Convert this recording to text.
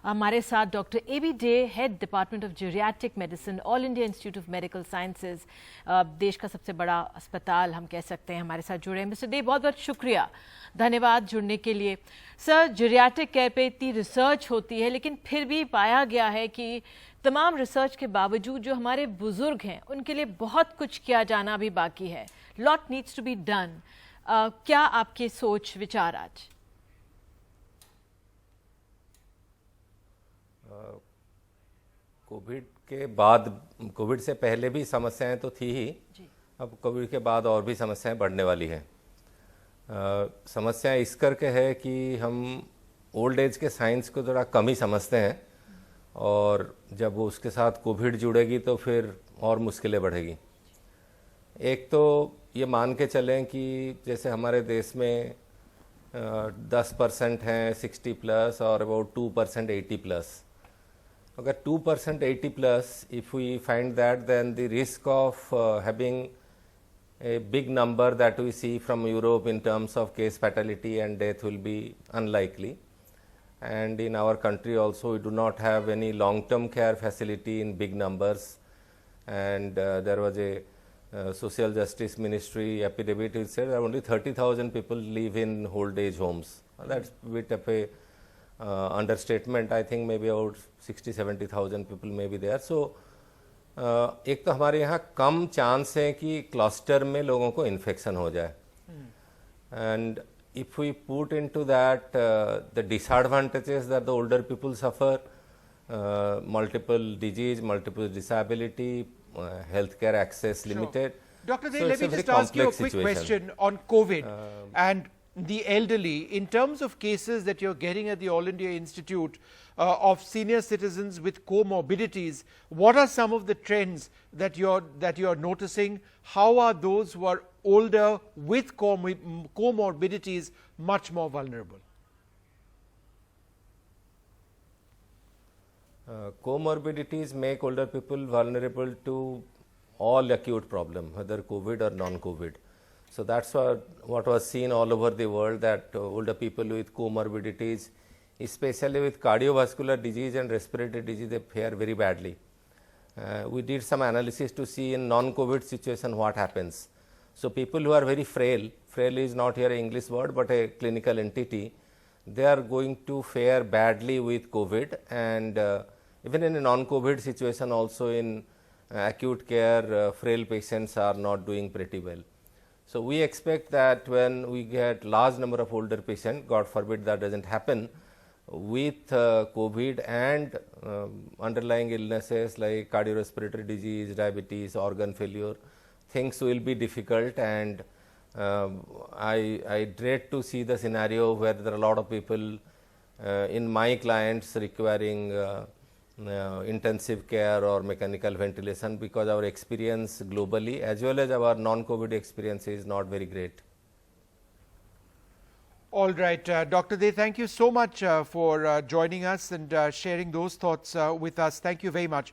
हमारे साथ doctor AB Dey, head department of geriatric medicine, all India institute of medical sciences, देश का सबसे बड़ा अस्पताल हम कह सकते हैं, हमारे साथ जुड़े हैं। मिस्टर डे, बहुत बहुत शुक्रिया, धन्यवाद जुड़ने के लिए। सर, जीरियाट्रिक केयर पे इतनी रिसर्च होती है, लेकिन फिर भी पाया गया है कि तमाम रिसर्च के बावजूद जो हमारे बुजुर्ग हैं उनके लिए बहुत कुछ किया जाना भी बाकी है। Lot needs to be done. क्या आपके सोच विचार आज? कोविड के बाद, कोविड से पहले भी समस्याएं तो थी ही, अब कोविड के बाद और भी समस्याएं बढ़ने वाली हैं। समस्या इस करके है कि हम ओल्ड एज के साइंस को थोड़ा कम ही समझते हैं, और जब वो उसके साथ कोविड जुड़ेगी तो फिर और मुश्किलें बढ़ेगी। एक तो ये मान के चलें कि जैसे हमारे देश में 10% हैं 60 प्लस और अबाउट 2% 80 प्लस। अगर 2% 80 plus, if we find that, then the risk of having a big number that we see from Europe in terms of case fatality and death will be unlikely. And in our country also, we do not have any long-term care facility in big numbers. And there was a social justice ministry affidavit which said that only 30,000 people live in old age homes. That's a bit of a understatement. I think maybe about 60-70,000 people may be there. So एक तो हमारे यहाँ कम chance है कि cluster में लोगों को infection हो जाए, and if we put into that the disadvantages that the older people suffer, multiple disease, multiple disability, healthcare access limited. Dr. So Dey, let me just ask you a quick question on COVID and the elderly. In terms of cases that you're getting at the All India Institute of senior citizens with comorbidities, what are some of the trends that you're noticing? How are those who are older with comorbidities much more vulnerable? Comorbidities make older people vulnerable to all acute problems, whether COVID or non-COVID. So that's what was seen all over the world, that older people with comorbidities, especially with cardiovascular disease and respiratory disease, they fare very badly. We did some analysis to see in non-COVID situation what happens. So people who are very frail is not here an English word but a clinical entity, they are going to fare badly with COVID, and even in a non-COVID situation also in acute care, frail patients are not doing pretty well. So we expect that when we get large number of older patients, God forbid that doesn't happen, with COVID and underlying illnesses like cardiorespiratory disease, diabetes, organ failure, things will be difficult, and I dread to see the scenario where there are a lot of people in my clients requiring intensive care or mechanical ventilation, because our experience globally as well as our non-COVID experience is not very great. All right, Dr. Dey, thank you so much for joining us and sharing those thoughts with us. Thank you very much.